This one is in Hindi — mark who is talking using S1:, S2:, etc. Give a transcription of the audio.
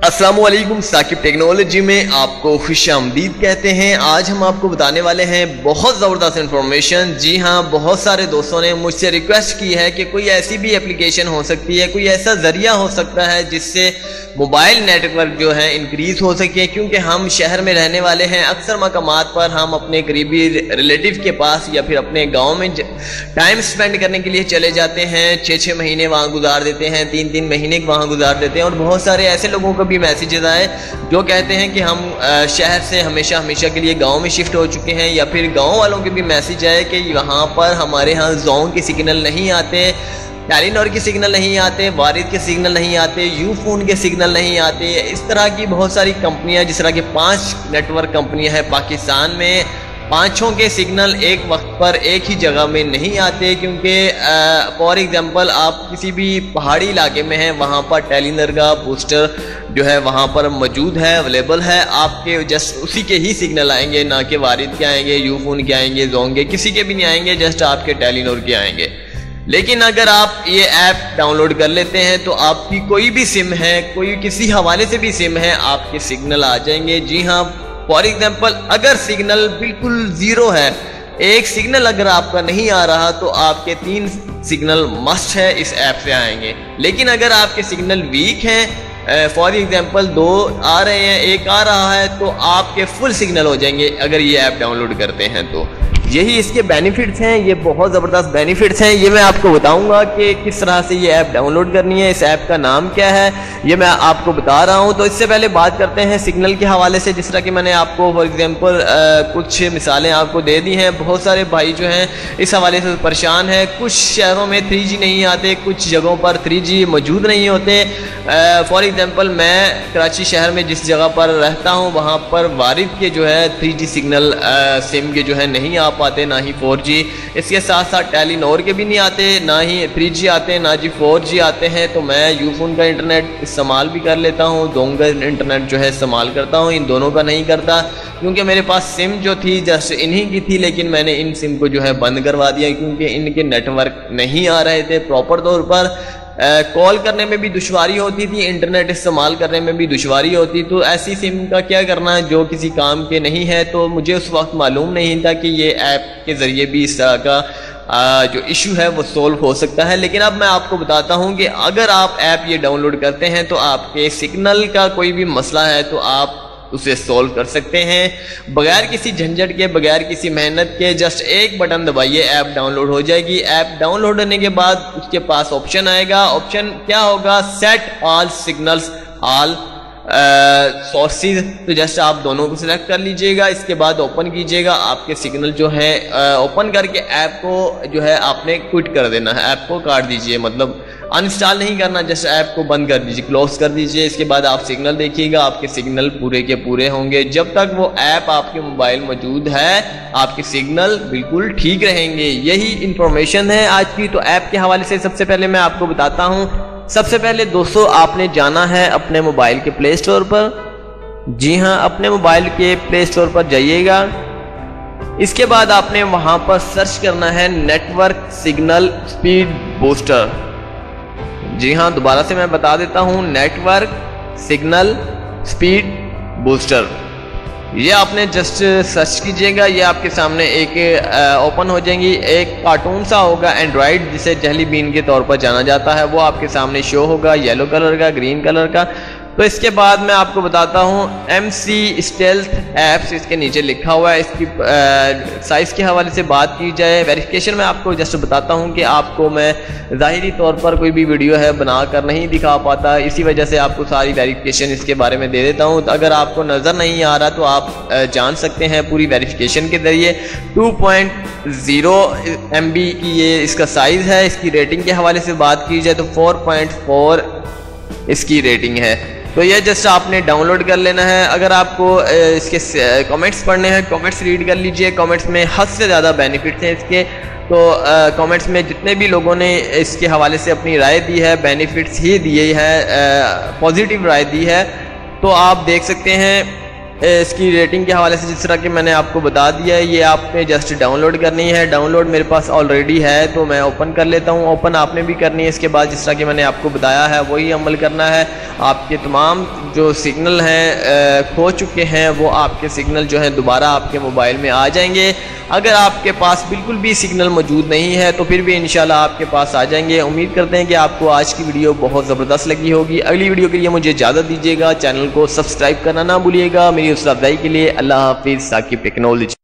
S1: अस्सलामुअलैकुम, साकिब टेक्नोलॉजी में आपको खुशामदीद कहते हैं। आज हम आपको बताने वाले हैं बहुत ज़बरदस्त इन्फॉर्मेशन। जी हाँ, बहुत सारे दोस्तों ने मुझसे रिक्वेस्ट की है कि कोई ऐसी भी एप्लीकेशन हो सकती है, कोई ऐसा ज़रिया हो सकता है जिससे मोबाइल नेटवर्क जो है इंक्रीज़ हो सके, क्योंकि हम शहर में रहने वाले हैं। अक्सर मकामात पर हम अपने करीबी रिलेटिव के पास या फिर अपने गाँव में टाइम स्पेंड करने के लिए चले जाते हैं। 6-6 महीने वहाँ गुजार देते हैं, 3-3 महीने वहाँ गुजार देते हैं। और बहुत सारे ऐसे लोगों को भी मैसेजेस आए जो कहते हैं कि हम शहर से हमेशा के लिए गांव में शिफ्ट हो चुके हैं, या फिर गांव वालों के भी मैसेज आए कि यहाँ पर हमारे यहाँ जोन के सिग्नल नहीं आते, टेलीनॉर के सिग्नल नहीं आते, वारिद के सिग्नल नहीं आते, यूफोन के सिग्नल नहीं आते। इस तरह की बहुत सारी कंपनियां, जिस तरह की 5 नेटवर्क कंपनियां हैं पाकिस्तान में, 5 के सिग्नल एक वक्त पर एक ही जगह में नहीं आते। क्योंकि फॉर एग्जांपल आप किसी भी पहाड़ी इलाके में हैं, वहाँ पर टेलीनॉर का बूस्टर जो है वहाँ पर मौजूद है, अवेलेबल है। आपके जस्ट उसी के ही सिग्नल आएंगे, ना कि वारिद के आएंगे, यूफोन के आएंगे, जोंग के किसी के भी नहीं आएंगे, जस्ट आपके टेलीनॉर के आएंगे। लेकिन अगर आप ये ऐप डाउनलोड कर लेते हैं तो आपकी कोई भी सिम है, कोई किसी हवाले से भी सिम है, आपके सिग्नल आ जाएंगे। जी हाँ, फॉर एग्जाम्पल अगर सिग्नल बिल्कुल ज़ीरो है, एक सिग्नल अगर आपका नहीं आ रहा, तो आपके 3 सिग्नल मस्ट है इस ऐप से आएंगे। लेकिन अगर आपके सिग्नल वीक हैं, फॉर एग्जाम्पल 2 आ रहे हैं, 1 आ रहा है, तो आपके फुल सिग्नल हो जाएंगे अगर ये ऐप डाउनलोड करते हैं। तो यही इसके बेनिफिट्स हैं, ये बहुत ज़बरदस्त बेनिफिट्स हैं। ये मैं आपको बताऊंगा कि किस तरह से ये ऐप डाउनलोड करनी है, इस ऐप का नाम क्या है, ये मैं आपको बता रहा हूं। तो इससे पहले बात करते हैं सिग्नल के हवाले से। जिस तरह कि मैंने आपको फॉर एग्जांपल कुछ मिसालें आपको दे दी हैं। बहुत सारे भाई जो हैं इस हवाले से परेशान हैं। कुछ शहरों में 3G नहीं आते, कुछ जगहों पर 3G मौजूद नहीं होते। फॉर एग्जाम्पल मैं कराची शहर में जिस जगह पर रहता हूँ, वहाँ पर वारिद के जो है 3G सिग्नल सिम के जो है नहीं आ पाते, ना ही 4G। इसके साथ साथ टेलीनॉर के भी नहीं आते, ना ही 3G आते, ना जी 4G आते हैं। तो मैं यूफोन का इंटरनेट इस्तेमाल भी कर लेता हूँ, जोंग का इंटरनेट जो है इस्तेमाल करता हूँ। इन दोनों का नहीं करता, क्योंकि मेरे पास सिम जो थी जस्ट इन्हीं की थी, लेकिन मैंने इन सिम को जो है बंद करवा दिया, क्योंकि इनके नेटवर्क नहीं आ रहे थे प्रॉपर तौर पर। कॉल करने में भी दुश्वारी होती थी, इंटरनेट इस्तेमाल करने में भी दुश्वारी होती। तो ऐसी सिम का क्या करना है जो किसी काम के नहीं है। तो मुझे उस वक्त मालूम नहीं था कि ये ऐप के ज़रिए भी इस तरह का जो इशू है वो सोल्व हो सकता है। लेकिन अब मैं आपको बताता हूँ कि अगर आप ऐप ये डाउनलोड करते हैं तो आपके सिग्नल का कोई भी मसला है तो आप उसे सोल्व कर सकते हैं बगैर किसी झंझट के, बगैर किसी मेहनत के। जस्ट एक बटन दबाइए, ऐप डाउनलोड हो जाएगी। ऐप डाउनलोड होने के बाद उसके पास ऑप्शन आएगा। ऑप्शन क्या होगा? Set all signals all sources. तो जस्ट आप दोनों को सिलेक्ट कर लीजिएगा। इसके बाद ओपन कीजिएगा। आपके सिग्नल जो है ओपन करके ऐप को जो है आपने क्विट कर देना है, ऐप को काट दीजिए, मतलब अनइंस्टॉल नहीं करना, जस्ट ऐप को बंद कर दीजिए, क्लोज कर दीजिए। इसके बाद आप सिग्नल देखिएगा, आपके सिग्नल पूरे के पूरे होंगे। जब तक वो ऐप आपके मोबाइल मौजूद है, आपके सिग्नल बिल्कुल ठीक रहेंगे। यही इंफॉर्मेशन है आज की। तो ऐप के हवाले से सबसे पहले मैं आपको बताता हूँ। सबसे पहले दोस्तों आपने जाना है अपने मोबाइल के प्ले स्टोर पर। जी हाँ, अपने मोबाइल के प्ले स्टोर पर जाइएगा। इसके बाद आपने वहां पर सर्च करना है नेटवर्क सिग्नल स्पीड बूस्टर। जी हाँ, दोबारा से मैं बता देता हूं, नेटवर्क सिग्नल स्पीड बूस्टर। ये आपने जस्ट सर्च कीजिएगा, ये आपके सामने एक ओपन हो जाएंगी। एक कार्टून सा होगा एंड्रॉयड, जिसे जेली बीन के तौर पर जाना जाता है, वो आपके सामने शो होगा, येलो कलर का, ग्रीन कलर का। तो इसके बाद मैं आपको बताता हूँ MC स्टेल्थ ऐप्स इसके नीचे लिखा हुआ है। इसकी साइज़ के हवाले से बात की जाए, वेरिफिकेशन में आपको जस्ट बताता हूँ कि आपको मैं ज़ाहिरी तौर पर कोई भी वीडियो है बनाकर नहीं दिखा पाता, इसी वजह से आपको सारी वेरिफिकेशन इसके बारे में दे देता हूँ। तो अगर आपको नज़र नहीं आ रहा तो आप जान सकते हैं पूरी वेरिफिकेशन के ज़रिए। 2.0 MB की ये इसका साइज़ है। इसकी रेटिंग के हवाले से बात की जाए तो 4.4 इसकी रेटिंग है। तो ये जस्ट आपने डाउनलोड कर लेना है। अगर आपको इसके कमेंट्स पढ़ने हैं, कमेंट्स रीड कर लीजिए। कमेंट्स में हद से ज़्यादा बेनिफिट्स हैं इसके। तो कमेंट्स में जितने भी लोगों ने इसके हवाले से अपनी राय दी है, बेनिफिट्स ही दिए है, पॉजिटिव राय दी है। तो आप देख सकते हैं इसकी रेटिंग के हवाले से जिस तरह कि मैंने आपको बता दिया है, ये आपने जस्ट डाउनलोड करनी है। डाउनलोड मेरे पास ऑलरेडी है तो मैं ओपन कर लेता हूँ। ओपन आपने भी करनी है। इसके बाद जिस तरह कि मैंने आपको बताया है वही अमल करना है। आपके तमाम जो सिग्नल हैं खो चुके हैं वो आपके सिग्नल जो हैं दोबारा आपके मोबाइल में आ जाएंगे। अगर आपके पास बिल्कुल भी सिग्नल मौजूद नहीं है तो फिर भी इंशाल्लाह आपके पास आ जाएंगे। उम्मीद करते हैं कि आपको आज की वीडियो बहुत ज़बरदस्त लगी होगी। अगली वीडियो के लिए मुझे इजाज़त दीजिएगा। चैनल को सब्सक्राइब करना ना भूलिएगा। मेरी हौसला अफजाई के लिए अल्लाह हाफिज़। साकिब टेक्नोलॉजी।